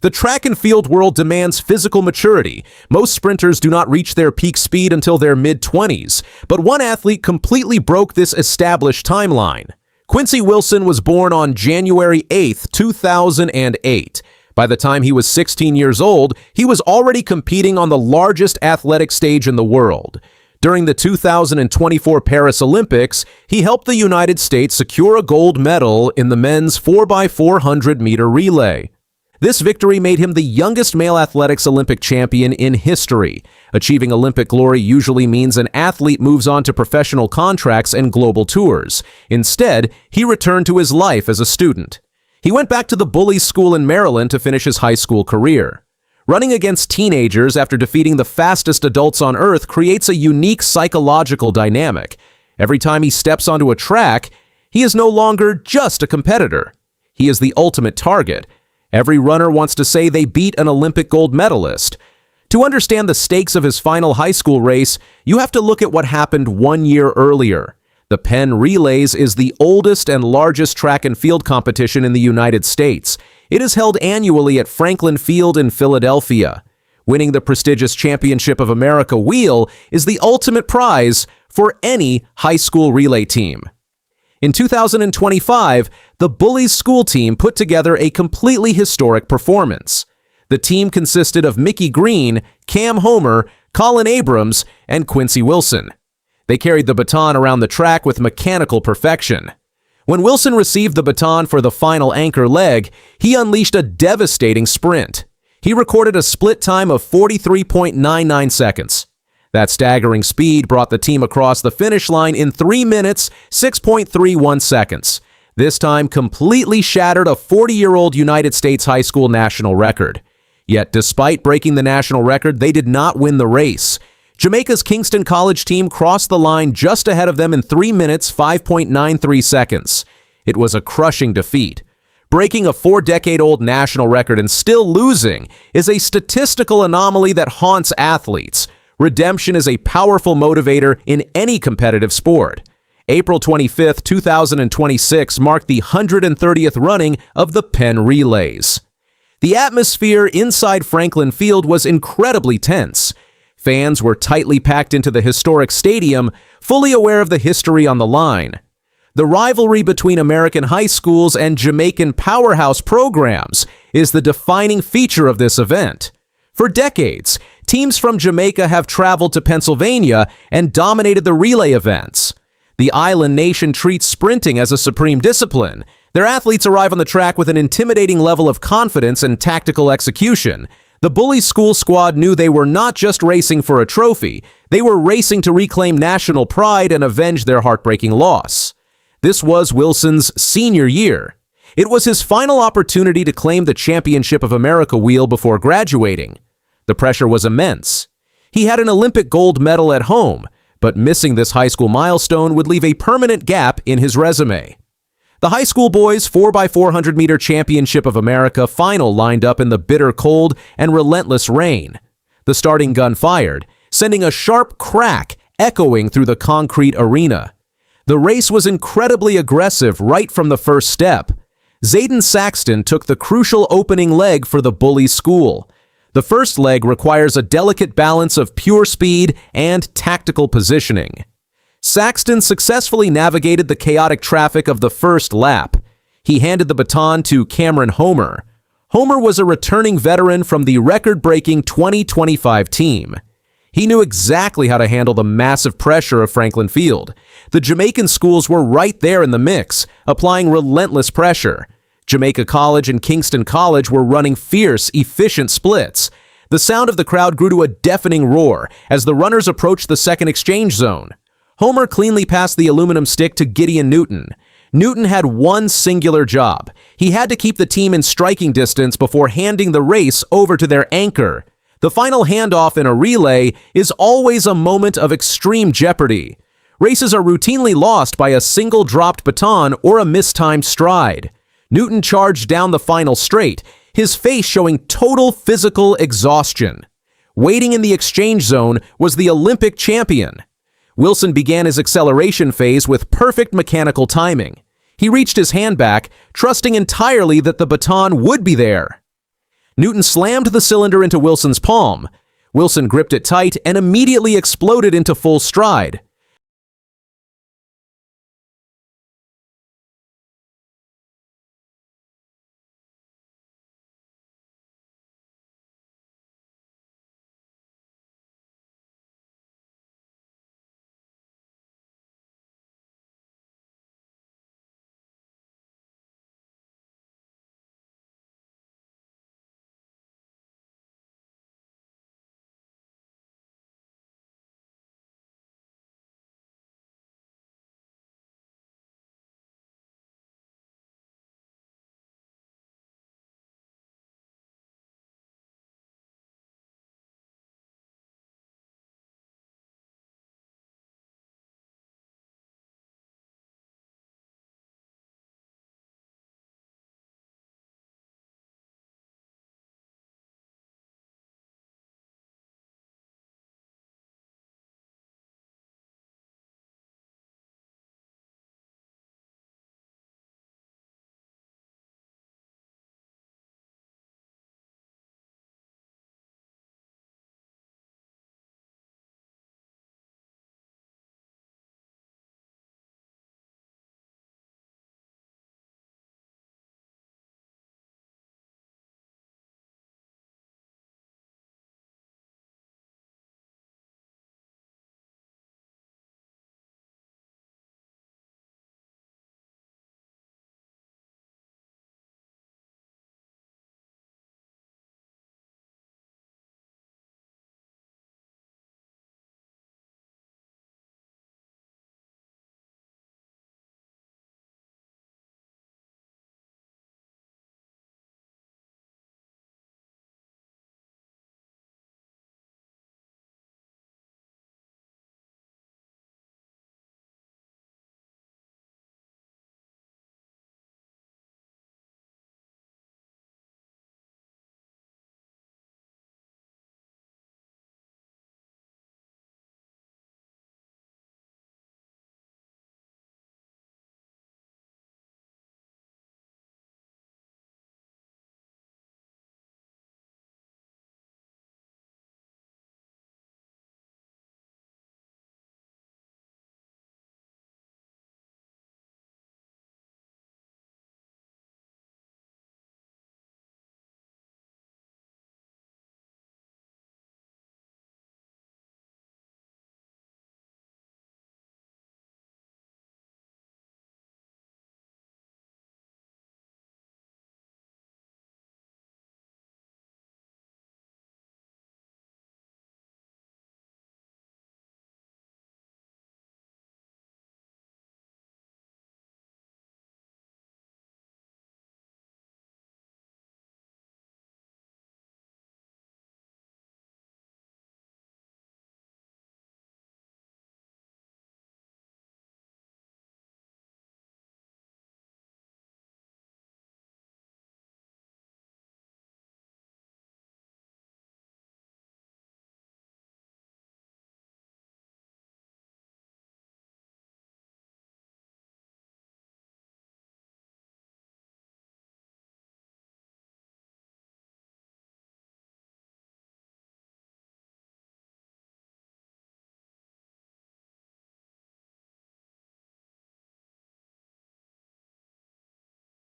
The track and field world demands physical maturity. Most sprinters do not reach their peak speed until their mid-20s, but one athlete completely broke this established timeline. Quincy Wilson was born on January 8, 2008. By the time he was 16 years old, he was already competing on the largest athletic stage in the world. During the 2024 Paris Olympics, he helped the United States secure a gold medal in the men's 4x400-meter relay. This victory made him the youngest male athletics Olympic champion in history. Achieving Olympic glory usually means an athlete moves on to professional contracts and global tours. Instead, he returned to his life as a student. He went back to the Bullis School in Maryland to finish his high school career. Running against teenagers after defeating the fastest adults on Earth creates a unique psychological dynamic. Every time he steps onto a track, he is no longer just a competitor. He is the ultimate target. Every runner wants to say they beat an Olympic gold medalist. To understand the stakes of his final high school race, you have to look at what happened 1 year earlier. The Penn Relays is the oldest and largest track and field competition in the United States. It is held annually at Franklin Field in Philadelphia. Winning the prestigious Championship of America wheel is the ultimate prize for any high school relay team. In 2025, the Bullis School team put together a completely historic performance. The team consisted of Mickey Green, Cam Homer, Colin Abrams, and Quincy Wilson. They carried the baton around the track with mechanical perfection. When Wilson received the baton for the final anchor leg, he unleashed a devastating sprint. He recorded a split time of 43.99 seconds. That staggering speed brought the team across the finish line in 3 minutes, 6.31 seconds. This time completely shattered a 40-year-old United States high school national record. Yet despite breaking the national record, they did not win the race. Jamaica's Kingston College team crossed the line just ahead of them in 3 minutes, 5.93 seconds. It was a crushing defeat. Breaking a 4-decade-old national record and still losing is a statistical anomaly that haunts athletes. Redemption is a powerful motivator in any competitive sport. April 25, 2026 marked the 130th running of the Penn Relays. The atmosphere inside Franklin Field was incredibly tense. Fans were tightly packed into the historic stadium, fully aware of the history on the line. The rivalry between American high schools and Jamaican powerhouse programs is the defining feature of this event. For decades, teams from Jamaica have traveled to Pennsylvania and dominated the relay events. The island nation treats sprinting as a supreme discipline. Their athletes arrive on the track with an intimidating level of confidence and tactical execution. The Bullis School squad knew they were not just racing for a trophy, they were racing to reclaim national pride and avenge their heartbreaking loss. This was Wilson's senior year. It was his final opportunity to claim the Championship of America wheel before graduating. The pressure was immense. He had an Olympic gold medal at home, but missing this high school milestone would leave a permanent gap in his resume. The high school boys 4x400-meter Championship of America final lined up in the bitter cold and relentless rain. The starting gun fired, sending a sharp crack echoing through the concrete arena. The race was incredibly aggressive right from the first step. Zayden Saxton took the crucial opening leg for the Bullis School. The first leg requires a delicate balance of pure speed and tactical positioning. Saxton successfully navigated the chaotic traffic of the first lap. He handed the baton to Cameron Homer. Homer was a returning veteran from the record-breaking 2025 team. He knew exactly how to handle the massive pressure of Franklin Field. The Jamaican schools were right there in the mix, applying relentless pressure. Jamaica College and Kingston College were running fierce, efficient splits. The sound of the crowd grew to a deafening roar as the runners approached the second exchange zone. Homer cleanly passed the aluminum stick to Gideon Newton. Newton had one singular job. He had to keep the team in striking distance before handing the race over to their anchor. The final handoff in a relay is always a moment of extreme jeopardy. Races are routinely lost by a single dropped baton or a mistimed stride. Newton charged down the final straight, his face showing total physical exhaustion. Waiting in the exchange zone was the Olympic champion. Wilson began his acceleration phase with perfect mechanical timing. He reached his hand back, trusting entirely that the baton would be there. Newton slammed the cylinder into Wilson's palm. Wilson gripped it tight and immediately exploded into full stride.